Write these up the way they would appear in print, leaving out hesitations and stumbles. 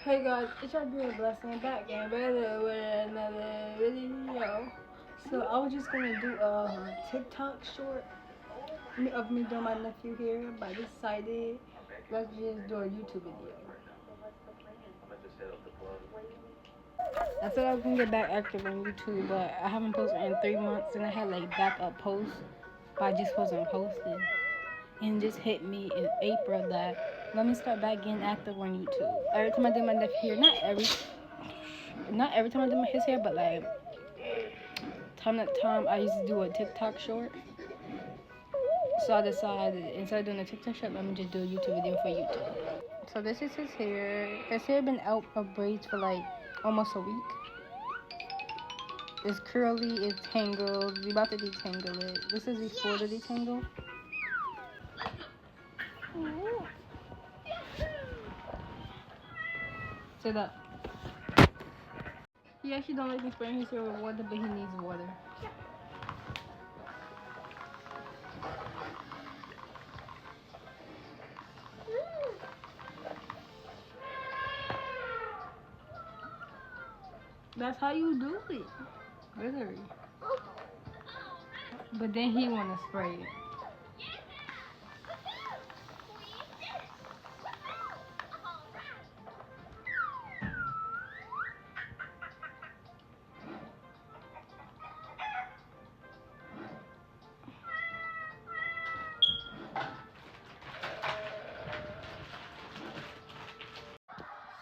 Hey guys, it's your girl Blessing back and better with another video. So I was just gonna do a TikTok short of me doing my nephew here, but I decided let's just do a YouTube video. I said I was gonna get back active on YouTube, but I haven't posted in 3 months, and I had like backup posts, but I just wasn't posting. And it just hit me in April that let me start back getting active on YouTube. Every time I do my nephew here, not every time I do his hair, but like time to time I used to do a TikTok short. So I decided instead of doing a TikTok short, let me just do a YouTube video for YouTube. So this is his hair. His hair been out of braids for like almost a week. It's curly, it's tangled. We about to detangle it. This is before the detangle. Sit up. He actually don't like me spraying his hair with water, but he needs water. That's how you do it. Literally. But then he wanna spray it.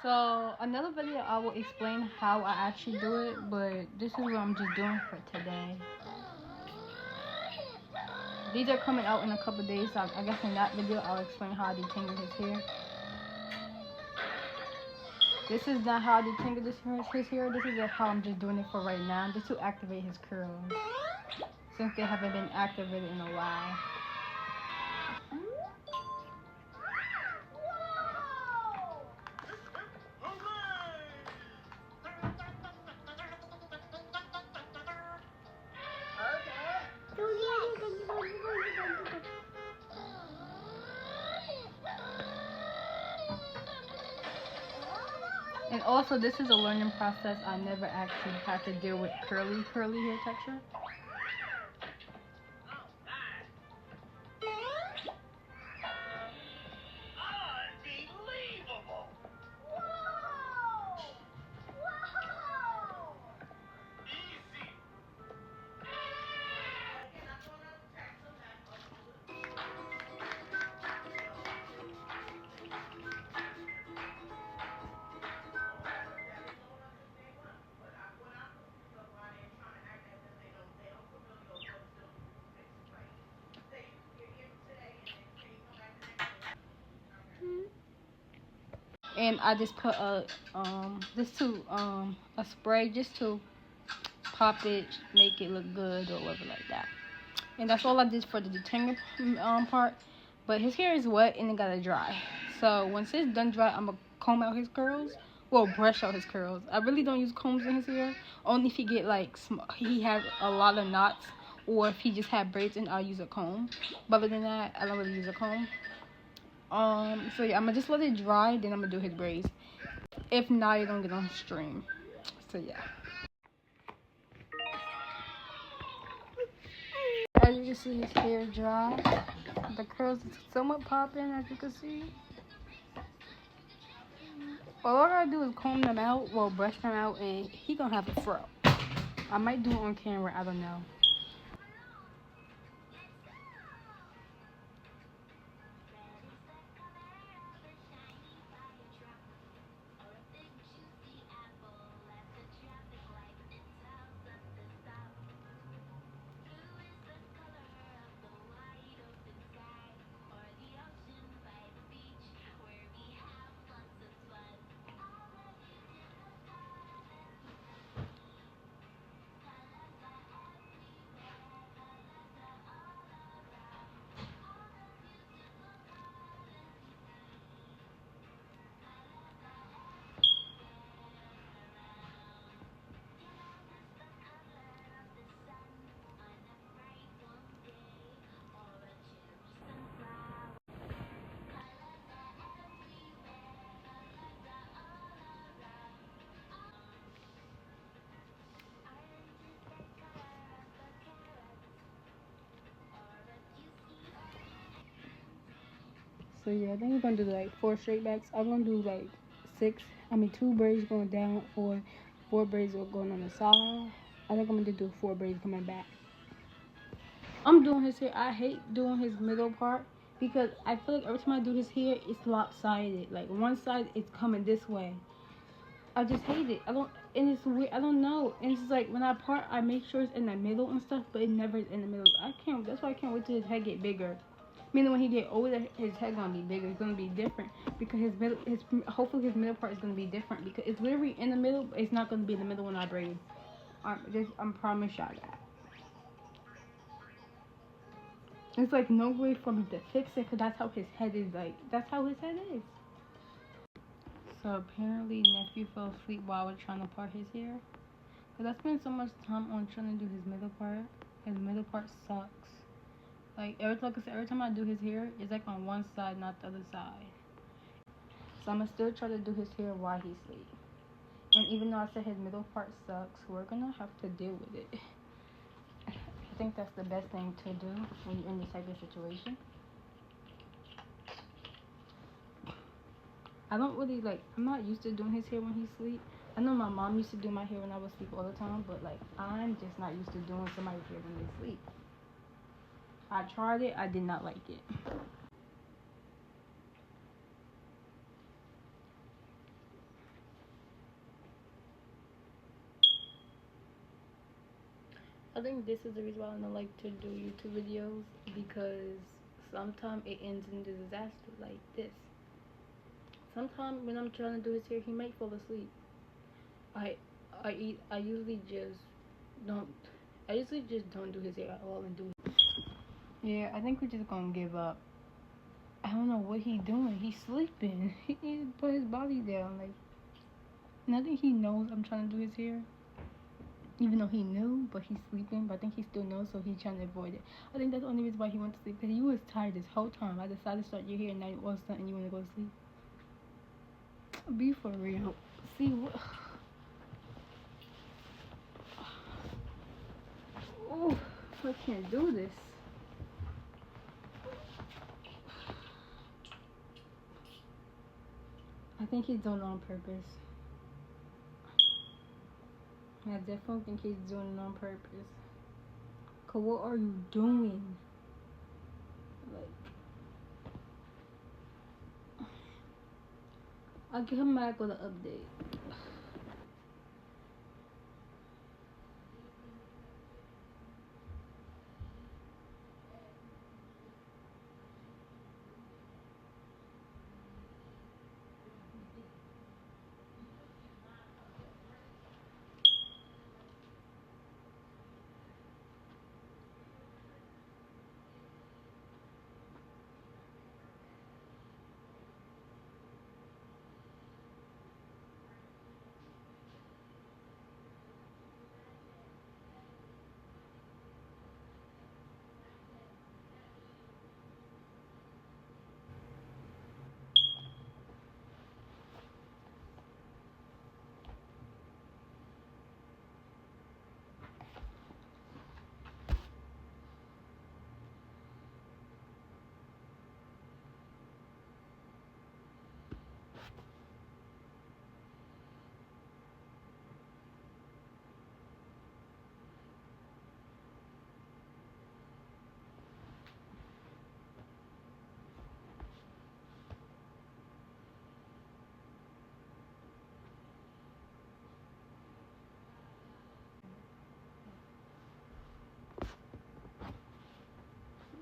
So another video I will explain how I actually do it, but this is what I'm just doing for today. These are coming out in a couple days, so I guess in that video I'll explain how I detangle his hair. This is not how I detangle his hair. This is how I'm just doing it for right now, just to activate his curls, since they haven't been activated in a while. And also, this is a learning process. I never actually had to deal with curly hair texture. And I just put a spray just to pop it, make it look good or whatever like that. And that's all I did for the detangle part. But his hair is wet and it gotta dry. So once it's done dry, I'm gonna comb out his curls. Well, brush out his curls. I really don't use combs in his hair. Only if he get like he has a lot of knots, or if he just had braids, and I'll use a comb. But other than that, I don't really use a comb. So yeah, I'm gonna just let it dry, then I'm gonna do his braids. If not, it don't get on stream. So yeah. As you can see, his hair dry. The curls is somewhat popping, as you can see. All I gotta do is comb them out, well, brush them out, and he gonna have a fro. I might do it on camera, I don't know. So yeah, I think we're gonna do like 4 straight backs. I'm gonna do like 2 braids going down or 4 braids going on the side. I think I'm gonna do 4 braids coming back. I'm doing his hair. I hate doing his middle part because I feel like every time I do his hair, it's lopsided. Like one side is coming this way. I just hate it. I don't, and it's weird. I don't know. And it's like when I part, I make sure it's in the middle and stuff, but it never is in the middle. I can't. That's why I can't wait till his head get bigger. Meaning when he get older, his head gonna be bigger. It's gonna be different because hopefully his middle part is gonna be different because it's literally in the middle, but it's not gonna be in the middle when I braid. I'm promise y'all that. It's like no way for me to fix it because that's how his head is. Like that's how his head is. So apparently nephew fell asleep while I was trying to part his hair. Cause I spent so much time on trying to do his middle part. His middle part sucks. Like every time I do his hair, it's like on one side, not the other side. So I'ma still try to do his hair while he's asleep. And even though I said his middle part sucks, we're gonna have to deal with it. I think that's the best thing to do when you're in this type of situation. I don't really like. I'm not used to doing his hair when he's asleep. I know my mom used to do my hair when I was asleep all the time, but like I'm just not used to doing somebody's hair when they sleep. I tried it. I did not like it. I think this is the reason why I don't like to do YouTube videos because sometimes it ends in disaster like this. Sometimes when I'm trying to do his hair, he might fall asleep. I I usually just don't. I usually just don't do his hair at all and do. Yeah, I think we're just gonna give up. I don't know what he's doing. He's sleeping. He needs to put his body down. Like, nothing he knows I'm trying to do his hair. Even though he knew, but he's sleeping. But I think he still knows, so he's trying to avoid it. I think that's the only reason why he went to sleep. Because he was tired this whole time. I decided to start your hair, and now all of a sudden you want to go to sleep. Be for real. See what? Oh, I can't do this. I think he's doing it on purpose. I definitely think he's doing it on purpose. Cause what are you doing? Like, I'll get him back with an update.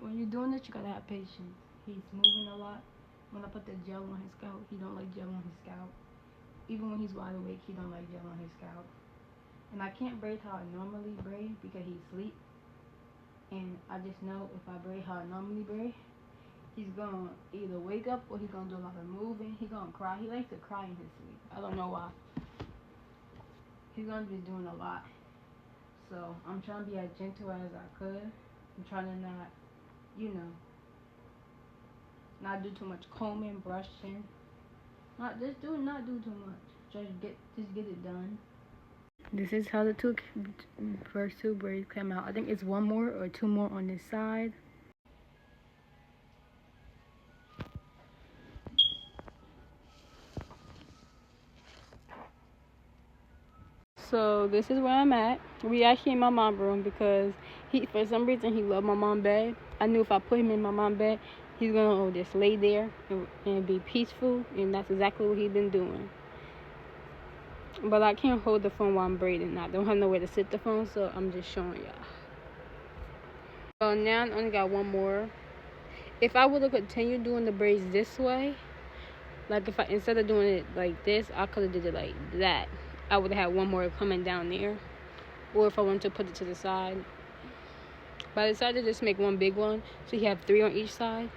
When you're doing this, you gotta have patience. He's moving a lot. When I put the gel on his scalp, he don't like gel on his scalp. Even when he's wide awake, he don't like gel on his scalp. And I can't braid how I normally braid because he's asleep. And I just know if I braid how I normally braid, he's gonna either wake up or he's gonna do a lot of moving. He's gonna cry. He likes to cry in his sleep. I don't know why. He's gonna be doing a lot. So I'm trying to be as gentle as I could. I'm trying to not, you know, not do too much combing, brushing. Not do too much. Just get it done. This is how the first two braids came out. I think it's one more or two more on this side. So this is where I'm at. We actually in my mom's room because for some reason, he loved my mom's bed. I knew if I put him in my mom's bed, he's gonna just lay there and be peaceful, and that's exactly what he's been doing. But I can't hold the phone while I'm braiding. I don't have nowhere to sit the phone, so I'm just showing y'all. So now I only got one more. If I would have continued doing the braids this way, like if I instead of doing it like this, I could have did it like that. I would have had one more coming down there. Or if I wanted to put it to the side. But I decided to just make one big one, so you have 3 on each side.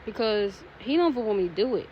Because he don't even want me to do it.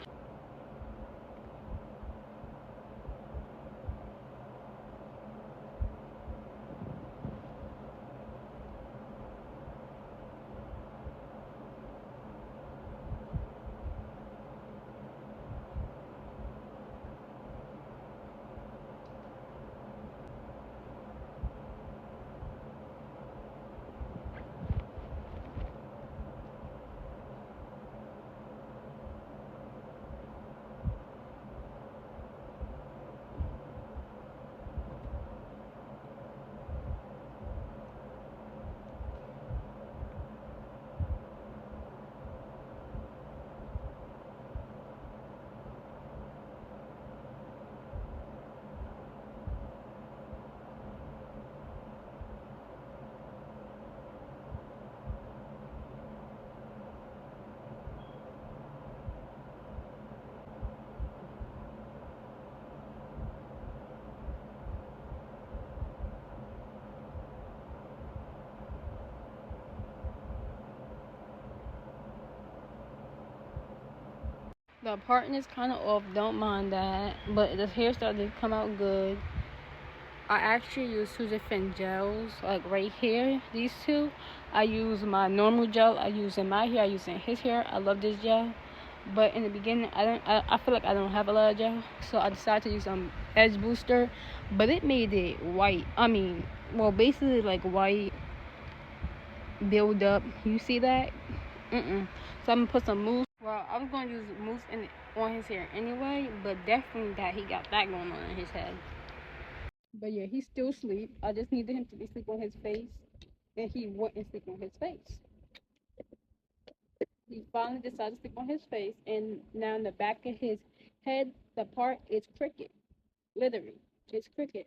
The parting is kind of off, don't mind that. But the hair started to come out good. I actually use 2 different gels, like right here, these 2. I use my normal gel, I use in my hair, I use in his hair. I love this gel. But in the beginning, I feel like I don't have a lot of gel. So I decided to use some edge booster. But it made it white. I mean, well, basically like white build up. You see that? So I'm gonna put some mousse. Well, I was gonna use mousse on his hair anyway, but definitely that he got that going on in his head. But yeah, he still sleep. I just needed him to be sleep on his face, and he wouldn't sleep on his face. He finally decided to sleep on his face, and now in the back of his head, the part is cricket. Literally, it's cricket.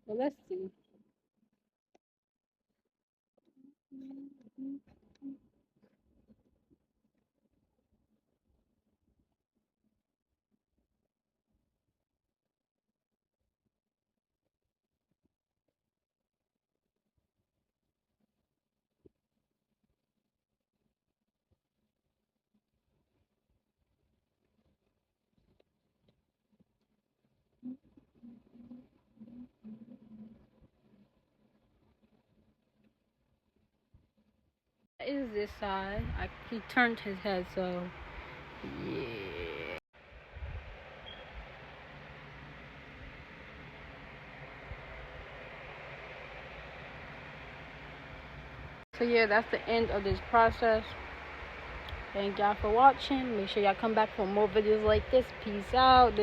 Well, let's see. That is this side. He turned his head, so yeah. So yeah, that's the end of this process. Thank y'all for watching. Make sure y'all come back for more videos like this. Peace out.